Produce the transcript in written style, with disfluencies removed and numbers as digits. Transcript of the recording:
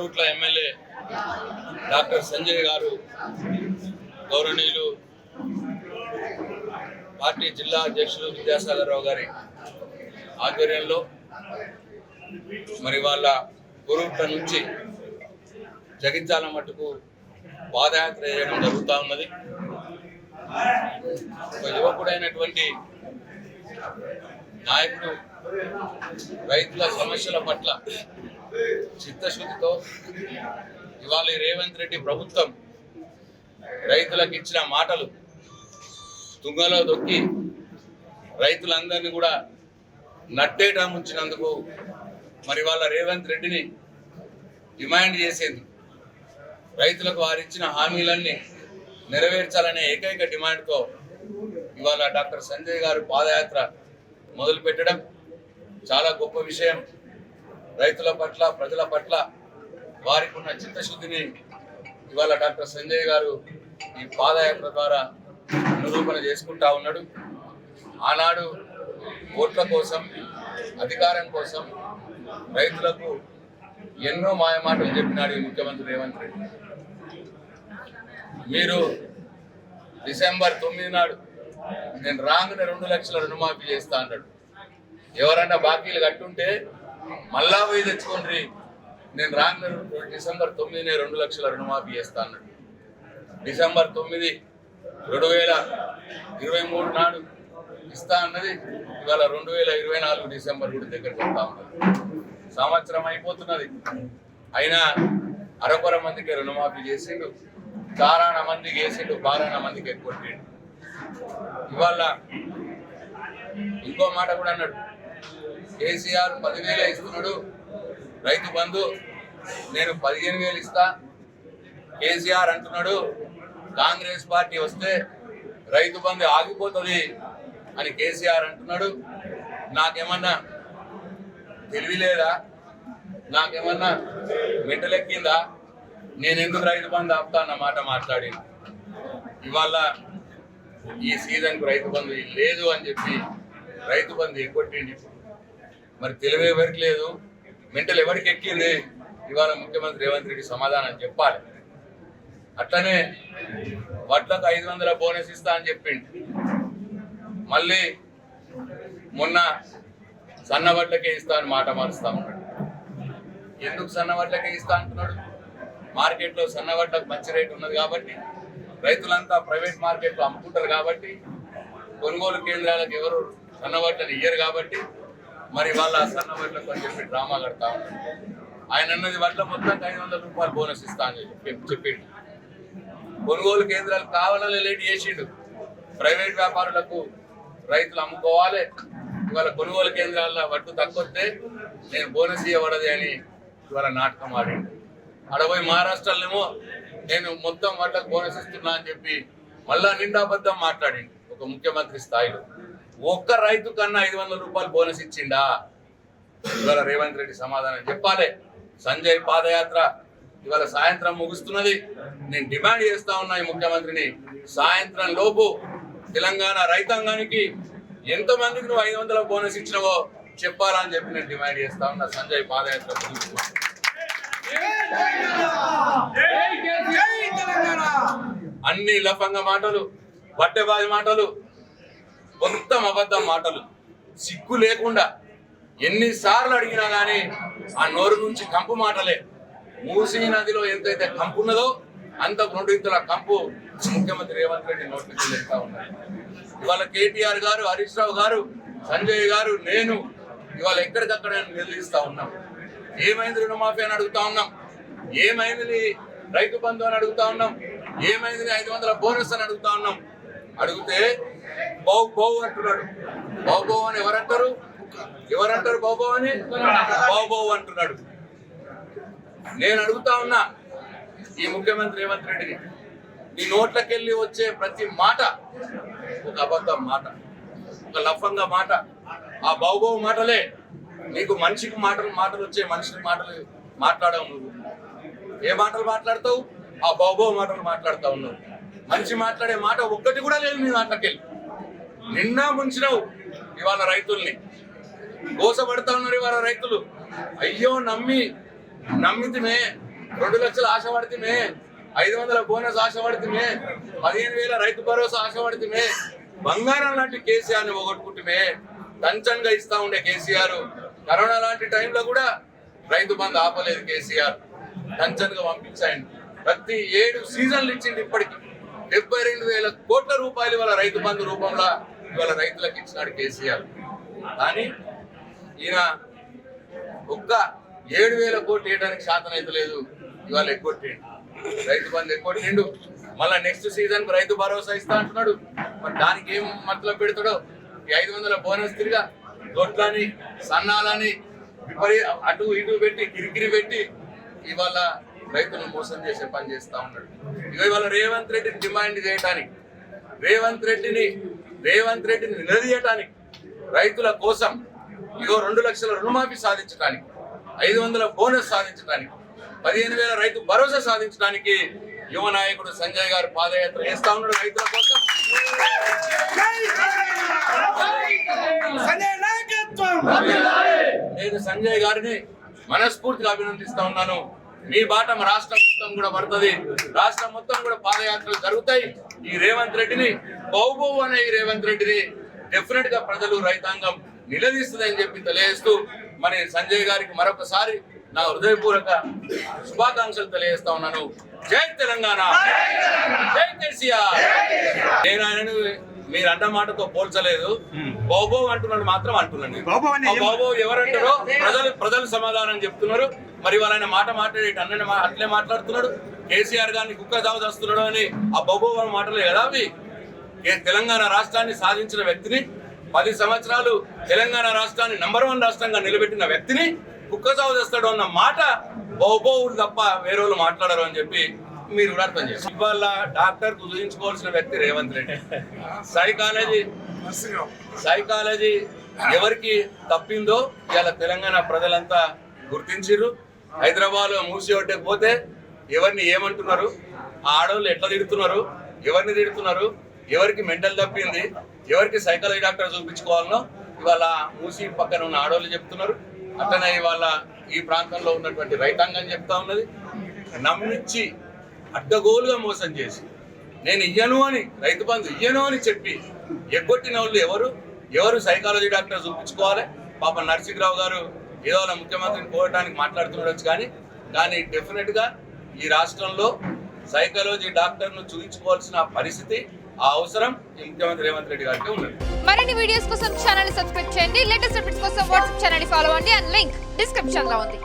Korutla MLA doctor Sanjay గారు, గౌరవనీయులు party జిల్లా అధ్యక్షులు విద్యాసాగర్ రావు గారి ఆధ్వర్యంలో మరి వాళ్ళ కోరుట్ల నుంచి జగిత్యాల మట్టుకు పాదయాత్ర చేయడం జరుగుతూ ఉన్నది. ఒక యువకుడైనటువంటి నాయకుడు రైతుల సమస్యల పట్ల చిత్తశుద్ధితో ఇవాళ రేవంత్ రెడ్డి ప్రభుత్వం రైతులకు ఇచ్చిన మాటలు తుంగలో దొక్కి రైతులందరినీ కూడా నట్టేట ముంచినందుకు మరి వాళ్ళ రేవంత్ రెడ్డిని డిమాండ్ చేసేది రైతులకు వారిచ్చిన హామీలన్నీ నెరవేర్చాలనే ఏకైక డిమాండ్తో ఇవాళ డాక్టర్ సంజయ్ గారు పాదయాత్ర మొదలు పెట్టడం చాలా గొప్ప విషయం. రైతుల పట్ల, ప్రజల పట్ల వారికి ఉన్న చిత్తశుద్ధిని ఇవాళ డాక్టర్ సంజయ్ గారు ఈ పాదయాత్ర ద్వారా నిరూపణ చేసుకుంటా ఉన్నాడు. ఆనాడు ఓట్ల కోసం, అధికారం కోసం రైతులకు ఎన్నో మాయమాటలు చెప్పినాడు ఈ ముఖ్యమంత్రి రేవంత్ రెడ్డి. మీరు డిసెంబర్ 9 నాడు నేను రాగానే 2 లక్షల రుణమాఫీ చేస్తా అన్నాడు. ఎవరన్నా బాకీలు కట్టుంటే మళ్ళా పోయి తెచ్చుకోండి, నేను రాగానే డిసెంబర్ 9 2 లక్షల రుణమాఫీ చేస్తా అన్నాడు. డిసెంబర్ 9 2023 నాడు ఇస్తా అన్నది ఇవాళ 2024 డిసెంబర్ కూడా దగ్గరికి వస్తా ఉన్నది. సంవత్సరం అయిపోతున్నది. అయినా అరకొర మందికి రుణమాఫీ చేసిండు, చారాన మందికి వేసిండు, బారాన మందికి ఎక్కువ. ఇవాళ ఇంకో మాట కూడా అన్నాడు, కేసీఆర్ 10,000 ఇస్తున్నాడు, రైతు బంధు నేను 15,000 ఇస్తా. కేసీఆర్ అంటున్నాడు కాంగ్రెస్ పార్టీ వస్తే రైతు బంధు ఆగిపోతుంది అని కేసీఆర్ అంటున్నాడు. నాకేమన్నా తెలివి లేదా, నాకేమన్నా మెంటలెక్కిందా, నేను ఎందుకు రైతు బంధు ఆపుతా అన్న మాట మాట్లాడి ఇవాళ ఈ సీజన్కు రైతు బంధు లేదు అని చెప్పి రైతు బంధు ఎగ్గొట్టింది. మరి తెలివి ఎవరికి లేదు, మెంటల్ ఎవరికి ఎక్కింది, ఇవాళ ముఖ్యమంత్రి రేవంత్ రెడ్డి సమాధానం చెప్పాలి. అట్లనే వడ్లకు 500 బోనస్ ఇస్తా అని చెప్పిండు. మళ్ళీ మొన్న సన్న వడ్లకే ఇస్తా అని మాట మారుస్తా ఉన్నాడు. ఎందుకు సన్న వడ్లకే ఇస్తా అంటున్నాడు? మార్కెట్లో సన్న వడ్లకు మంచి రేటు ఉన్నది కాబట్టి, రైతులంతా ప్రైవేట్ మార్కెట్లో అమ్ముకుంటారు కాబట్టి, కొనుగోలు కేంద్రాలకు ఎవరు సన్న వడ్లను ఇయ్యరు కాబట్టి మరి వాళ్ళ సన్న వడ్లకు అని చెప్పి డ్రామా కడతా ఉన్నాడు. ఆయన అన్నది వడ్ల మొత్తానికి 500 రూపాయలు బోనస్ ఇస్తా అని చెప్పిండు. కొనుగోలు కేంద్రాలు కావాలని లేట్ చేసిండు. ప్రైవేట్ వ్యాపారులకు రైతులు అమ్ముకోవాలి, ఇవాళ కొనుగోలు కేంద్రాల్లో వడ్డు తక్కువస్తే నేను బోనస్ ఇవ్వబడది అని ఇవాళ నాటకం ఆడిండు. అడపోయి మహారాష్ట్రలోనేమో నేను మొత్తం వడ్లకు బోనస్ ఇస్తున్నా అని చెప్పి మళ్ళా నిండాబద్ధం మాట్లాడిండు. ఒక ముఖ్యమంత్రి స్థాయిలో ఒక్క రైతు కన్నా 500 రూపాయలు బోనస్ ఇచ్చిండా? ఇవాళ రేవంత్ రెడ్డి సమాధానం చెప్పాలి. సంజయ్ పాదయాత్ర ఇవాళ సాయంత్రం ముగుస్తున్నది. నేను డిమాండ్ చేస్తా ఉన్నా ఈ ముఖ్యమంత్రిని, సాయంత్రం లోపు తెలంగాణ రైతాంగానికి ఎంతమందికి నువ్వు 500 బోనస్ ఇచ్చినావో చెప్పాలని చెప్పి నేను డిమాండ్ చేస్తా ఉన్నా. సంజయ్ పాదయాత్ర అన్ని లఫంగ మాటలు, బట్టెబాజి మాటలు, మొత్తం అబద్ధం మాటలు, సిగ్గు లేకుండా ఎన్నిసార్లు అడిగినా కానీ ఆ నోరు నుంచి కంపు మాటలే. మూసీ నదిలో ఎంతైతే కంపు ఉన్నదో అంత 2 ఇంతల కంపు ముఖ్యమంత్రి రేవంత్ రెడ్డి నోట్లకి లెక్క ఉన్నాయి. ఇవాళ కేటీఆర్ గారు, హరీష్ రావు గారు, సంజయ్ గారు, నేను ఇవాళ ఎక్కడికక్కడ నిలదీస్తా ఉన్నాం. ఏమైంది రుణమాఫీ అని అడుగుతా ఉన్నాం, ఏమైంది రైతు బంధు అని అడుగుతా ఉన్నాం, ఏమైంది 500 బోనస్ అని అడుగుతా ఉన్నాం. అడిగితే బావు బావు అంటున్నాడు. బావు బావు అని ఎవరంటారు? బావు బావు అని బావు బావు అంటున్నాడు. నేను అడుగుతా ఉన్నా ఈ ముఖ్యమంత్రి రేవంత్ రెడ్డిని, నీ నోట్లకెళ్ళి వచ్చే ప్రతి మాట ఒక అబద్ధం మాట, ఒక లఫంగా మాట. ఆ బావు మాటలే నీకు మనిషికి మాటలు వచ్చే మనిషికి మాటలు మాట్లాడవు. నువ్వు ఏ మాటలు మాట్లాడతావు? ఆ బావు మాటలు మాట్లాడుతూ ఉన్నావు. మనిషి మాట్లాడే మాట ఒక్కటి కూడా లేదు నీ దాంట్లోకెళ్ళి. నిన్న ముంచినావు ఇవాళ రైతుల్ని, మోసపడతా ఉన్నారు ఇవాళ రైతులు. అయ్యో నమ్మితిమే 2 లక్షలు ఆశ పడితే 500 బోనస్ ఆశ పడితే 15,000 రైతు భరోసా ఆశ పడితే బంగారం లాంటి కేసీఆర్ ని పోగొట్టుకుంటే టంచన్ గా ఇస్తా ఉండే కేసీఆర్ కరోనా లాంటి టైంలో కూడా రైతు బంధు ఆపలేదు కేసీఆర్, టంచన్ గా పంపించాయండి. ప్రతి 7 సీజన్లు ఇచ్చింది. ఇప్పటికి 72,000 కోట్ల రూపాయలు ఇవాళ రైతు బంధు రూపంలో ఇవాళ రైతులకు ఇచ్చినాడు కేసీఆర్. కానీ ఈయన ఒక్క 7,000 కోట్లు వేయడానికి శాతం అయితే లేదు. ఇవాళ ఎగ్గొట్టిండు, రైతు బంధు ఎగ్గొట్టిండు. మళ్ళా నెక్స్ట్ సీజన్ కు రైతు భరోసా ఇస్తా అంటున్నాడు. మరి దానికి ఏం మతలబు పెడతాడో? ఈ 500 బోనస్ తిరిగా దొడ్లని సన్నాలని అటు ఇటు పెట్టి కిరికిరి పెట్టి ఇవాళ రైతులను మోసం చేసే పని చేస్తా ఉన్నాడు. ఇవాళ రేవంత్ రెడ్డిని డిమాండ్ చేయడానికి, రేవంత్ రెడ్డిని నిలదీయటానికి, రైతుల కోసం 2 లక్షల రుణమాఫీ సాధించడానికి, 500 బోనస్ సాధించడానికి, 15,000 రైతు భరోసా సాధించడానికి యువ నాయకుడు సంజయ్ గారు పాదయాత్ర చేస్తా ఉన్నాడు రైతుల కోసం. నేను సంజయ్ గారిని మనస్ఫూర్తిగా అభినందిస్తా ఉన్నాను. మీ బాట రాష్ట్రం మొత్తం కూడా పడుతుంది, రాష్ట్రం మొత్తం కూడా పాదయాత్రలు జరుగుతాయి. ఈ రేవంత్ రెడ్డిని బౌబౌ అనే ఈ రేవంత్ రెడ్డిని డెఫినెట్ గా ప్రజలు రైతాంగం నిలదీస్తుంది అని చెప్పి తెలియజేస్తూ మరి సంజయ్ గారికి మరొకసారి నా హృదయపూర్వక శుభాకాంక్షలు తెలియజేస్తా ఉన్నాను. జై తెలంగాణ, జై కేసీఆర్. నేను ఆయనను మీరు అన్న మాటతో పోల్చలేదు, బౌబౌ అంటున్నాడు మాత్రం అంటున్నాను. బౌబౌ ఎవరంటారో ప్రజలు సమాధానం చెప్తున్నారు. మరి వాళ్ళ మాట మాట్లాడేటి అన్న అట్లే మాట్లాడుతున్నాడు. కేసీఆర్ గారిని కుక్క దావదస్తున్నాడు అని ఆ బౌబౌ మాటలే కదా అవి. తెలంగాణ రాష్ట్రాన్ని సాధించిన వ్యక్తిని, 10 సంవత్సరాలు తెలంగాణ రాష్ట్రాన్ని నంబర్ 1 రాష్ట్రంగా నిలబెట్టిన వ్యక్తిని కుక్క చావు చేస్తాడు అన్న మాట బౌబౌలు తప్ప వేరే వాళ్ళు మాట్లాడరు అని చెప్పి మీరు కూడా అర్థం చేస్తారు. ఇవాళ డాక్టర్ కుదించుకోవాల్సిన వ్యక్తి రేవంత్ రెడ్డి. సైకాలజీ ఎవరికి తప్పిందో ఇవాళ తెలంగాణ ప్రజలంతా గుర్తించారు. హైదరాబాద్ మూసి ఒడ్డకి పోతే ఎవరిని ఏమంటున్నారు, ఆ ఆడవాళ్ళు ఎట్లా తిడుతున్నారు, ఎవరిని తిడుతున్నారు, ఎవరికి మెంటల్ తప్పింది, ఎవరికి సైకాలజీ డాక్టర్ చూపించుకోవాలనో ఇవాళ మూసి పక్కన ఉన్న ఆడవాళ్ళు చెప్తున్నారు. అట్లనే ఇవాళ ఈ ప్రాంతంలో ఉన్నటువంటి రైతాంగం చెప్తా ఉన్నది. నమ్మించి అడ్డగోలుగా మోసం చేసి నేను ఇయ్యను అని, రైతు బంధు ఇయ్యను అని చెప్పి ఎగ్గొట్టిన వాళ్ళు ఎవరు సైకాలజీ డాక్టర్ చూపించుకోవాలి. పాప నరసింహరావు గారు ఏదో ముఖ్యమంత్రిని కోరడానికి మాట్లాడుతున్నాడు కానీ డెఫినెట్ గా ఈ రాష్ట్రంలో సైకాలజీ డాక్టర్ ను చూపించుకోవాల్సిన పరిస్థితి, ఆ అవసరం ఈ ముఖ్యమంత్రి రేవంత్ రెడ్డి గారికి ఉన్నది. మరిన్ని వీడియోస్ కోసం ఛానల్ ని సబ్స్క్రైబ్ చేయండి. లేటెస్ట్ అప్డేట్స్ కోసం వాట్సాప్ ఛానల్ ని ఫాలో అవ్వండి. అండ్ లింక్ డిస్క్రిప్షన్ లో ఉంది.